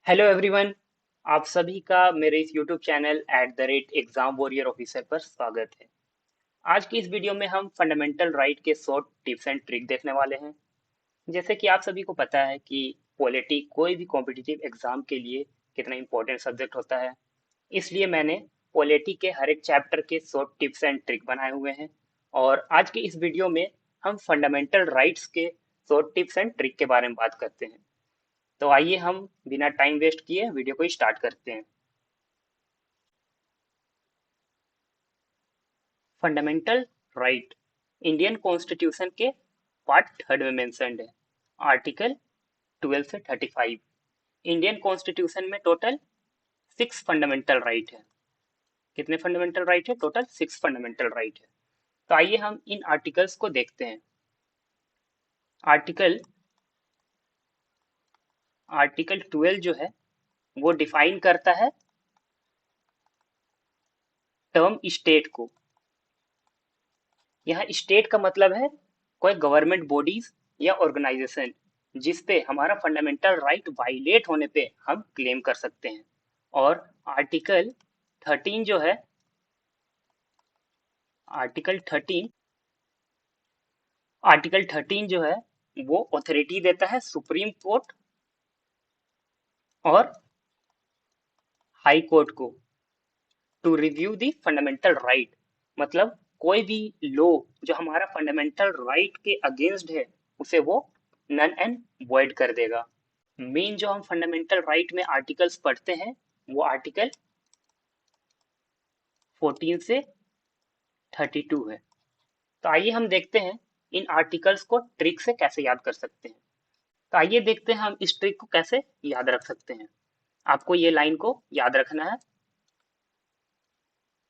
Hello everyone. आप सभी का मेरे इस YouTube channel @exam warrior officer पर स्वागत है। आज की इस वीडियो में हम फंडामेंटल राइट के शॉर्ट टिप्स एंड ट्रिक देखने वाले हैं। जैसे कि आप सभी को पता है कि पॉलिटी कोई भी कॉम्पिटिटिव एग्जाम के लिए कितना इंपॉर्टेंट सब्जेक्ट होता है, इसलिए मैंने पॉलिटी के हर एक चैप्टर के शॉर्ट टिप्स एंड ट्रिक बनाए हुए हैं। और आज की इस वीडियो में हम फंडामेंटल राइट्स के शॉर्ट टिप्स एंड ट्रिक के बारे में बात करते हैं। तो आइए हम बिना टाइम वेस्ट किए वीडियो को स्टार्ट करते हैं। फंडामेंटल राइट इंडियन कॉन्स्टिट्यूशन के पार्ट थर्ड में मेंशन्ड है। आर्टिकल 12 से 35। इंडियन कॉन्स्टिट्यूशन में टोटल 6 फंडामेंटल राइट है। कितने फंडामेंटल राइट है? टोटल 6 फंडामेंटल राइट है। तो आइए हम इन आर्टिकल्स को देखते हैं। आर्टिकल आर्टिकल 12 जो है वो डिफाइन करता है टर्म स्टेट को। यहाँ स्टेट का मतलब है कोई गवर्नमेंट बॉडीज या ऑर्गेनाइजेशन जिसपे हमारा फंडामेंटल राइट वायलेट होने पे हम क्लेम कर सकते हैं। और आर्टिकल 13 जो है आर्टिकल 13 आर्टिकल 13 जो है वो ऑथोरिटी देता है सुप्रीम कोर्ट और हाई कोर्ट को to review the fundamental right. मतलब कोई भी लॉ जो हमारा फंडामेंटल राइट के अगेंस्ट है उसे वो नन एंड वॉइड कर देगा। मेन जो हम फंडामेंटल राइट में आर्टिकल्स पढ़ते हैं वो आर्टिकल 14 से 32 है। तो आइए हम देखते हैं इन आर्टिकल्स को ट्रिक से कैसे याद कर सकते हैं। तो आइए देखते हैं हम इस ट्रिक को कैसे याद रख सकते हैं। आपको ये लाइन को याद रखना है।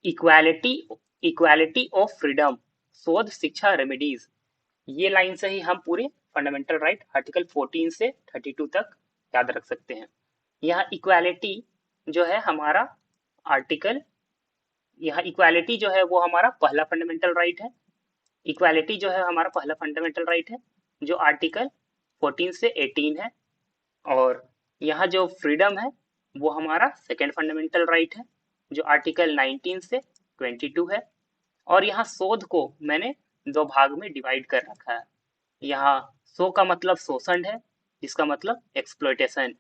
इक्वालिटी इक्वालिटी ऑफ फ्रीडम शोध शिक्षा रेमेडीज। ये लाइन से ही हम पूरे फंडामेंटल राइट आर्टिकल 14 से 32 तक याद रख सकते हैं। यहाँ इक्वालिटी जो है हमारा आर्टिकल यहाँ इक्वालिटी जो है वो हमारा पहला फंडामेंटल राइट है। इक्वालिटी जो है हमारा पहला फंडामेंटल राइट है जो आर्टिकल 14 से 18 है। और यहाँ जो फ्रीडम है वो हमारा सेकेंड फंडामेंटल राइट है जो आर्टिकल 19 से 22 है। और यहाँ शोध को मैंने दो भाग में डिवाइड कर रखा है। यहाँ शो का मतलब शोषण है जिसका मतलब एक्सप्लॉयटेशन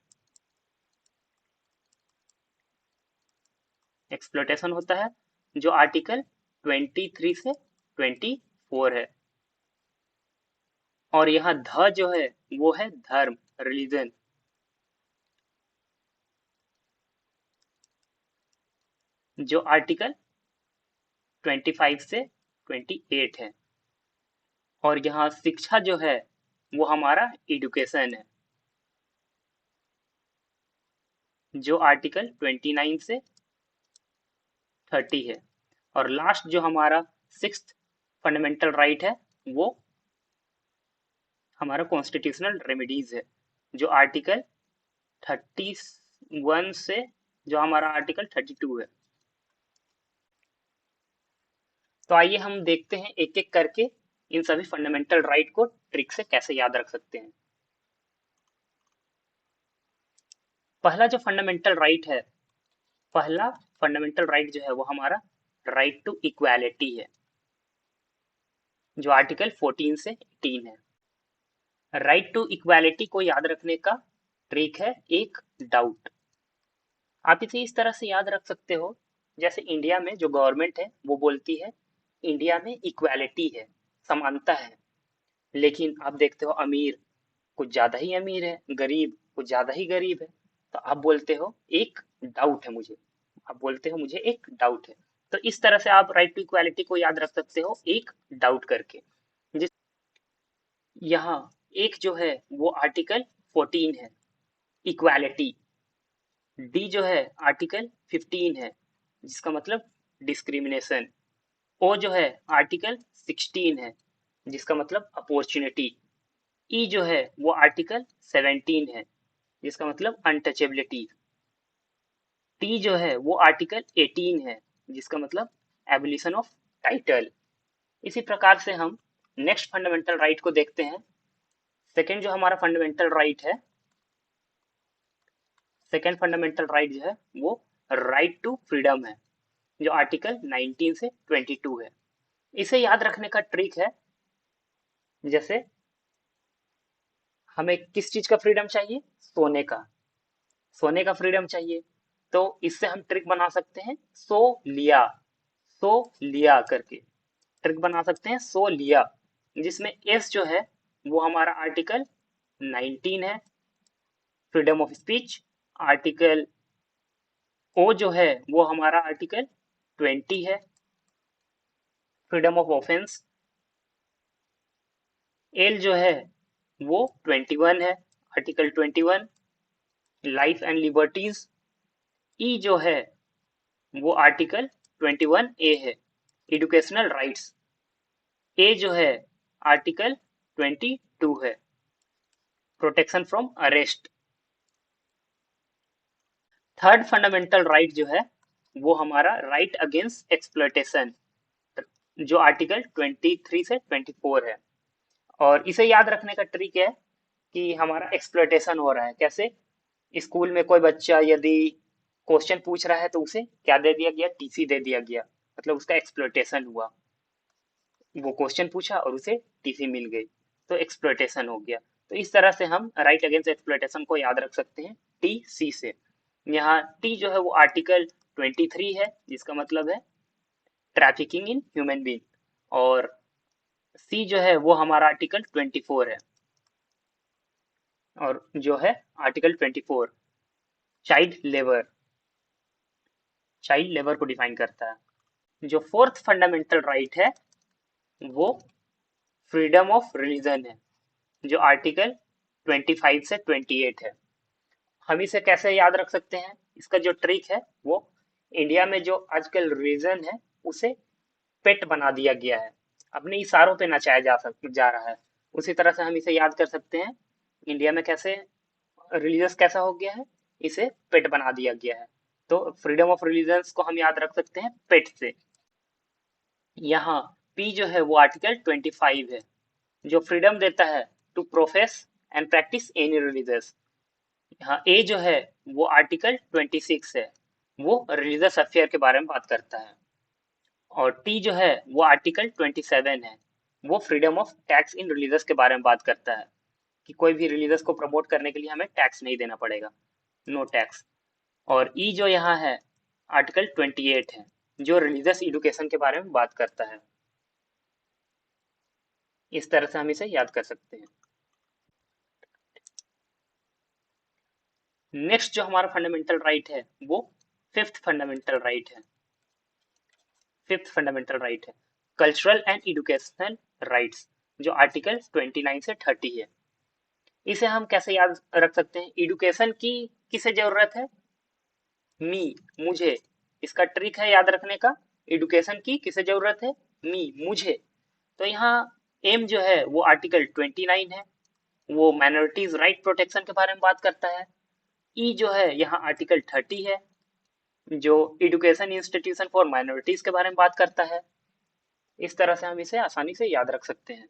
एक्सप्लॉयटेशन होता है जो आर्टिकल 23 से 24 है। और यहाँ ध जो है वो है धर्म, रिलीजन, जो आर्टिकल 25 से 28 है। और यहाँ शिक्षा जो है वो हमारा एजुकेशन है जो आर्टिकल 29 से 30 है। और लास्ट जो हमारा सिक्स्थ फंडामेंटल राइट है वो हमारा कॉन्स्टिट्यूशनल रेमेडीज है जो आर्टिकल 31 से जो हमारा आर्टिकल 32 है। तो आइए हम देखते हैं एक एक करके इन सभी फंडामेंटल राइट को ट्रिक से कैसे याद रख सकते हैं। पहला जो फंडामेंटल राइट है पहला फंडामेंटल राइट जो है वो हमारा राइट टू इक्वालिटी है जो आर्टिकल 14 से 18 है। राइट टू इक्वालिटी को याद रखने का ट्रिक है एक डाउट। आप इसे इस तरह से याद रख सकते हो जैसे इंडिया में जो गवर्नमेंट है वो बोलती है इंडिया में इक्वालिटी है, समानता है। लेकिन आप देखते हो अमीर कुछ ज्यादा ही अमीर है, गरीब कुछ ज्यादा ही गरीब है। तो आप बोलते हो एक डाउट है मुझे आप बोलते हो मुझे एक डाउट है। तो इस तरह से आप राइट टू इक्वालिटी को याद रख सकते हो एक डाउट करके। जिस यहाँ एक जो है वो आर्टिकल 14 है इक्वालिटी। डी जो है आर्टिकल 15 है जिसका मतलब डिस्क्रिमिनेशन। ओ जो है आर्टिकल 16 है जिसका मतलब अपॉर्चुनिटी। ई जो है वो आर्टिकल 17 है जिसका मतलब अनटचेबिलिटी। टी जो है वो आर्टिकल 18 है जिसका मतलब एबोलिशन ऑफ टाइटल। इसी प्रकार से हम नेक्स्ट फंडामेंटल राइट को देखते हैं। सेकेंड जो हमारा फंडामेंटल राइट है सेकेंड फंडामेंटल राइट जो है वो राइट टू फ्रीडम है, जो आर्टिकल 19 से 22 है। इसे याद रखने का ट्रिक है, जैसे हमें किस चीज का फ्रीडम चाहिए, सोने का फ्रीडम चाहिए, तो इससे हम ट्रिक बना सकते हैं सो लिया करके ट्रिक बना सकते हैं सो लिया, जिसमें एस जो है वो हमारा आर्टिकल 19 है, फ्रीडम ऑफ स्पीच। आर्टिकल ओ जो है वो हमारा आर्टिकल 20 है, फ्रीडम ऑफ ऑफेंस। एल जो है वो 21 है, आर्टिकल 21, लाइफ एंड लिबर्टीज। ई जो है वो आर्टिकल 21 ए है, एजुकेशनल राइट्स। ए जो है आर्टिकल 22 है, protection from arrest. Third fundamental right जो है वो हमारा राइट अगेंस्ट एक्सप्लॉयटेशन, जो आर्टिकल 23 से 24 है। और इसे याद रखने का ट्रिक है कि हमारा एक्सप्लॉयटेशन हो रहा है कैसे। स्कूल में कोई बच्चा यदि क्वेश्चन पूछ रहा है तो उसे क्या दे दिया गया, टीसी दे दिया गया, मतलब उसका एक्सप्लॉयटेशन हुआ। वो क्वेश्चन पूछा और उसे टीसी मिल गई, तो एक्सप्लॉयटेशन हो गया। तो इस तरह से हम राइट अगेंस्ट एक्सप्लॉयटेशन को याद रख सकते हैं टीसी से। यहाँ टी जो है वो आर्टिकल 23 है, जिसका मतलब है ट्रैफिकिंग इन ह्यूमन बीइंग, और सी जो है वो हमारा आर्टिकल 24 है, और जो है आर्टिकल 24 चाइल्ड लेबर को डिफाइन करता है। जो फोर्थ फंडामेंटल राइट है वो फ्रीडम ऑफ रिलीजन है, जो आर्टिकल 25 से 28 है। हम इसे कैसे याद रख सकते हैं, इसका जो ट्रिक है वो इंडिया में जो आजकल रिलीजन है उसे पेट बना दिया गया है, अपने इशारों पे नचाया जा रहा है। उसी तरह से हम इसे याद कर सकते हैं, इंडिया में कैसे रिलीजियस कैसा हो गया है, इसे पेट बना दिया गया है। तो फ्रीडम ऑफ रिलीजन्स को हम याद रख सकते हैं पेट से। यहाँ पी जो है वो आर्टिकल 25 है, जो फ्रीडम देता है to profess and practice any religious. यहाँ ए जो है वो आर्टिकल 26 है, वो रिलीजियस अफेयर के बारे में बात करता है। और टी जो है वो आर्टिकल 27 है, वो freedom of tax in religious के बारे में बात करता है, कि कोई भी रिलीजियस को प्रमोट करने के लिए हमें टैक्स नहीं देना पड़ेगा, नो टैक्स। और ई जो यहाँ है आर्टिकल 28 है, जो रिलीजियस एजुकेशन के बारे में बात करता है। इस तरह से हम इसे याद कर सकते हैं। नेक्स्ट जो हमारा फंडामेंटल राइट है वो फिफ्थ फंडामेंटल राइट है। फिफ्थ फंडामेंटल राइट है कल्चरल एंड एजुकेशनल राइट्स, जो आर्टिकल 29 से 30 है। इसे हम कैसे याद रख सकते हैं, एजुकेशन की किसे जरूरत है, मुझे। इसका ट्रिक है याद रखने का, एजुकेशन की किसे जरूरत है, मुझे। तो यहाँ एम जो है वो आर्टिकल 29 है, वो माइनॉरिटीज राइट प्रोटेक्शन के बारे में बात करता है। ई जो है यहाँ आर्टिकल 30 है, जो एजुकेशन इंस्टीट्यूशन फॉर माइनॉरिटीज के बारे में बात करता है। इस तरह से हम इसे आसानी से याद रख सकते हैं।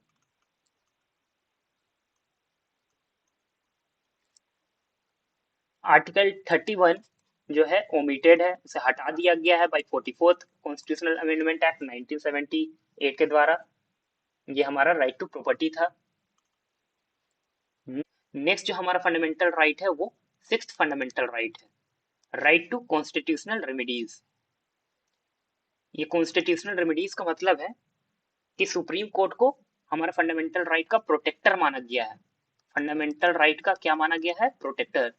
आर्टिकल 31 जो है ओमिटेड है, उसे हटा दिया गया है bye 44th constitutional amendment act 1978 के द्वारा। ये हमारा राइट टू प्रॉपर्टी था। नेक्स्ट जो हमारा फंडामेंटल राइट है वो सिक्स्थ फंडामेंटल राइट है, राइट टू कॉन्स्टिट्यूशनल रेमेडीज। ये कॉन्स्टिट्यूशनल रेमेडीज का मतलब है कि सुप्रीम कोर्ट को हमारा फंडामेंटल राइट का प्रोटेक्टर माना गया है। फंडामेंटल राइट का क्या माना गया है, प्रोटेक्टर।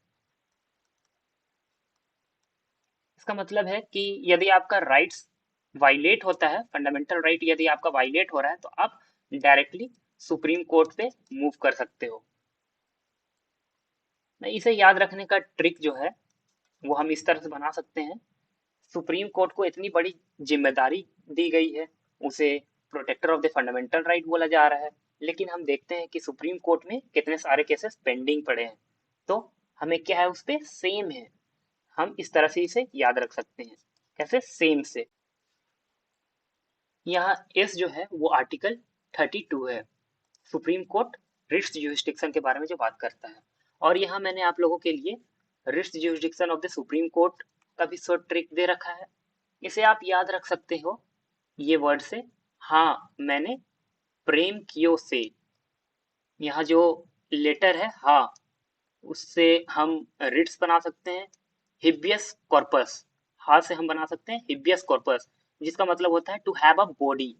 इसका मतलब है कि यदि आपका राइट्स वायलेट होता है, फंडामेंटल राइट यदि आपका वायलेट हो रहा है, तो आप डायरेक्टली सुप्रीम कोर्ट पे मूव कर सकते हो। इसे याद रखने का ट्रिक जो है वो हम इस तरह से बना सकते हैं, सुप्रीम कोर्ट को इतनी बड़ी जिम्मेदारी दी गई है, उसे protector of the fundamental right बोला जा रहा है, लेकिन हम देखते हैं कि सुप्रीम कोर्ट में कितने सारे केसेस पेंडिंग पड़े हैं, तो हमें क्या है उस पर सेम है। हम इस तरह से इसे याद रख सकते हैं, कैसे, सेम से। यहाँ एस जो है वो आर्टिकल 32 है, सुप्रीम कोर्ट रिट्स जुरिस्डिक्शन के बारे में जो बात करता है। और यहाँ मैंने आप लोगों के लिए writs jurisdiction of the supreme court का भी शॉर्ट ट्रिक दे रखा है। इसे आप याद रख सकते हो ये वर्ड से, हाँ मैंने प्रेम कियो से। यहाँ जो लेटर है हाँ, उससे हम रिट्स बना सकते हैं हिबियस कॉर्पस। हाँ से हम बना सकते हैं हिबियस कॉर्पस, जिसका मतलब होता है टू हैव अ बॉडी।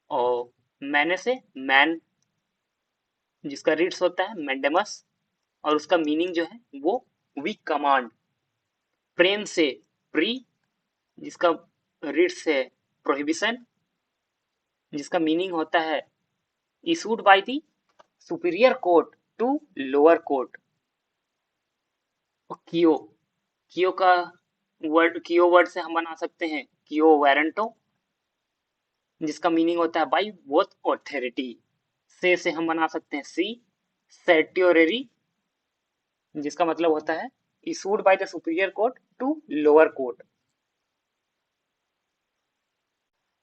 और मैंने से मैन, जिसका रिट्स होता है मैंडेमस, और उसका मीनिंग जो है वो वी कमांड। प्रेम से प्री, जिसका रिट्स है प्रोहिबिशन, जिसका मीनिंग होता है issued by the superior court to lower court. कियो, कियो का कियो वर्ड से हम बना सकते हैं कियो वारंटो, जिसका मीनिंग होता है बाई बोथ ऑथोरिटी। से हम बना सकते हैं सी सेट्योररी, जिसका मतलब होता है issued by the superior court to lower court.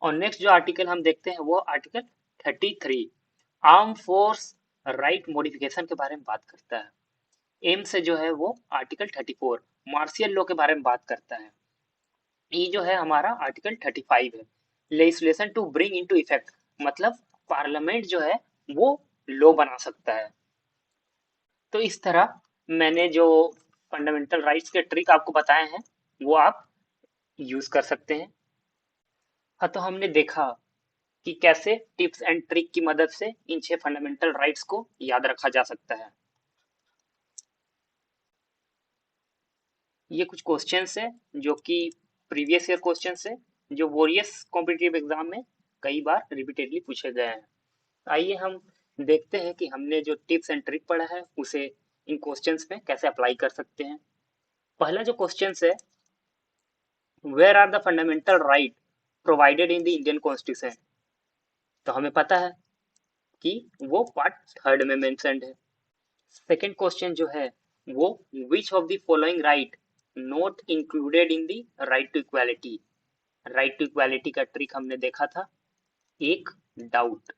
और नेक्स्ट जो आर्टिकल हम देखते हैं वो article 33 arm force right modification के बारे में बात करता है। एम से जो है वो आर्टिकल 34 मार्शियल लॉ के बारे में बात करता है। ये जो है हमारा आर्टिकल 35 है legislation to bring into effect, मतलब पार्लियामेंट जो है वो लॉ बना सकता है। तो इस तरह मैंने जो फंडामेंटल राइट्स के ट्रिक आपको बताए हैं वो आप यूज कर सकते हैं। हाँ, तो हमने देखा कि कैसे टिप्स एंड ट्रिक की मदद से इन 6 फंडामेंटल राइट्स को याद रखा जा सकता है। ये कुछ क्वेश्चंस है जो कि प्रीवियस ईयर क्वेश्चंस है, जो वोरियस कॉम्पिटिटिव एग्जाम में कई बार रिपीटेडली पूछे गए हैं। आइए हम देखते हैं कि हमने जो टिप्स एंड ट्रिक पढ़ा है उसे इन क्वेश्चंस में कैसे अप्लाई कर सकते हैं। पहला जो क्वेश्चंस है, where are the fundamental right provided in the Indian constitution, तो हमें पता है कि वो पार्ट 3 में मेंशन्ड है। सेकंड क्वेश्चन जो है वो which of the following right not included in the right to equality. Right to equality का ट्रिक हमने देखा था, एक डाउट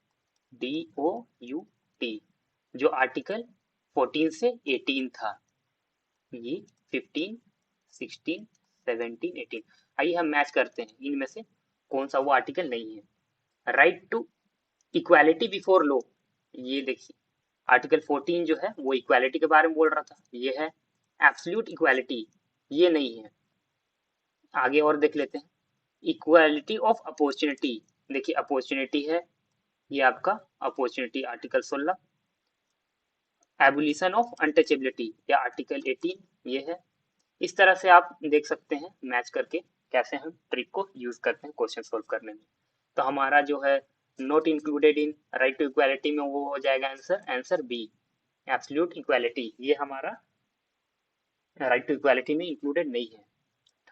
DOUT, जो आर्टिकल 14 से 18 था। ये 15, 16, 17, 18, आइए हम मैच करते हैं इनमें से कौन सा वो आर्टिकल नहीं है। Right to equality before law, ये देखिए आर्टिकल 14 जो है वो इक्वालिटी के बारे में बोल रहा था, ये है। एब्सोल्यूट इक्वालिटी ये नहीं है। आगे और देख लेते हैं, इक्वालिटी ऑफ अपॉर्चुनिटी, देखिए अपॉर्चुनिटी है, ये आपका opportunity article 16। Abolition of untouchability या आर्टिकल 18 ये है। इस तरह से आप देख सकते हैं मैच करके कैसे हम ट्रिक को यूज करते हैं क्वेश्चन सोल्व करने में। तो हमारा जो है not included in right to equality में वो हो जाएगा answer, answer B absolute equality, ये हमारा राइट टू इक्वालिटी में इंक्लूडेड नहीं है।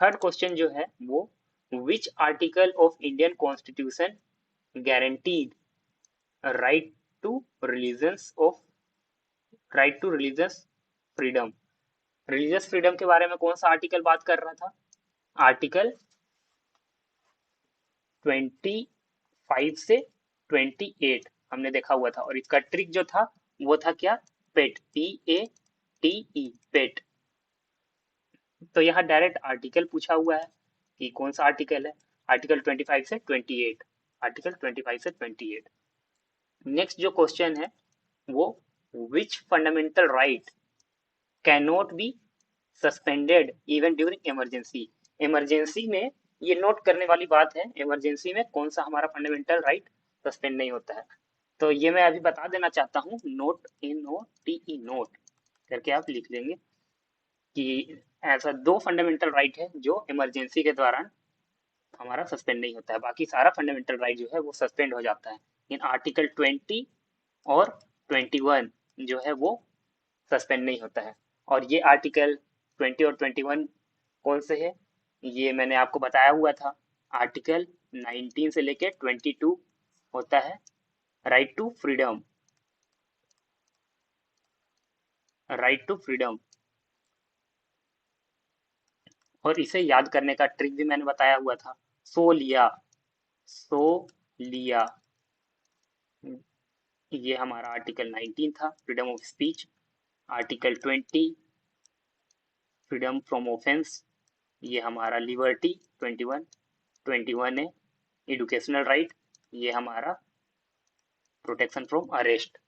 थर्ड क्वेश्चन जो है वो which article of Indian constitution guaranteed right to religions of right to religious freedom. Religious freedom के बारे में कौन सा आर्टिकल बात कर रहा था, आर्टिकल 25 से 28 हमने देखा हुआ था। और इसका ट्रिक जो था वो था क्या, पेट, PATE पेट। तो यहाँ डायरेक्ट आर्टिकल पूछा हुआ है कि कौन सा आर्टिकल है, आर्टिकल 25 से 28, आर्टिकल 25 से 28। नेक्स्ट जो क्वेश्चन है वो which fundamental right can not be suspended even during emergency. Emergency में ये नोट करने वाली बात है, इमरजेंसी में कौन सा हमारा फंडामेंटल राइट सस्पेंड नहीं होता है। तो ये मैं अभी बता देना चाहता हूँ, नोट NOTE नोट करके आप लिख लेंगे कि ऐसा 2 फंडामेंटल राइट है जो इमरजेंसी के दौरान हमारा सस्पेंड नहीं होता है, बाकी सारा फंडामेंटल राइट जो है वो सस्पेंड हो जाता है। इन आर्टिकल 20 और 21 जो है वो सस्पेंड नहीं होता है। और ये आर्टिकल 20 और 21 कौन से है, ये मैंने आपको बताया हुआ था। आर्टिकल 19 से लेके 22 होता है right to freedom, right to freedom. और इसे याद करने का ट्रिक भी मैंने बताया हुआ था, सो लिया, सो लिया। ये हमारा आर्टिकल 19 था freedom of speech. Article 20 freedom from offence, ये हमारा लिबर्टी 21, 21 है एडुकेशनल राइट, ये हमारा प्रोटेक्शन फ्रॉम अरेस्ट।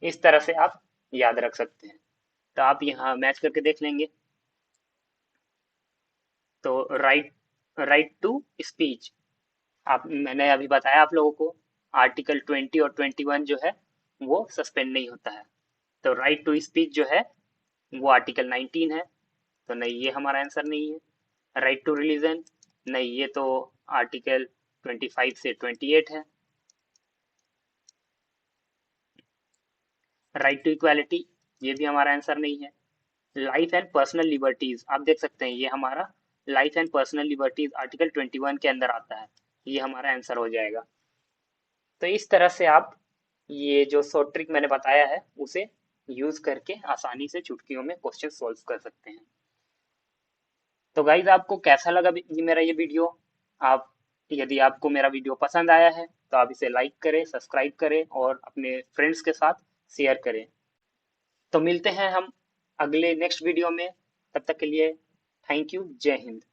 इस तरह से आप याद रख सकते हैं। तो आप यहाँ मैच करके देख लेंगे। तो राइट टू स्पीच, आप मैंने अभी बताया आप लोगों को आर्टिकल 20 और 21 जो है वो सस्पेंड नहीं होता है। तो राइट टू स्पीच जो है वो आर्टिकल 19 है, तो नहीं ये हमारा आंसर नहीं है। राइट टू रिलीजन, नहीं ये तो आर्टिकल 25 से 28 है। राइट टू इक्वालिटी, ये भी हमारा आंसर नहीं है। लाइफ एंड पर्सनल लिबर्टीज, आप देख सकते हैं ये हमारा life and personal liberties article 21 के अंदर आता है, ये हमारा आंसर हो जाएगा। तो इस तरह से आप ये जो शॉर्ट ट्रिक मैंने बताया है उसे यूज करके आसानी से चुटकियों में क्वेश्चन सॉल्व कर सकते हैं। तो गाइज आपको कैसा लगा मेरा ये वीडियो? आप यदि आपको मेरा वीडियो पसंद आया है तो आप इसे लाइक करें, सब्सक्राइब करें और अपने फ्रेंड्स के साथ शेयर करें। तो मिलते हैं हम अगले नेक्स्ट वीडियो में, तब तक के लिए थैंक यू, जय हिंद।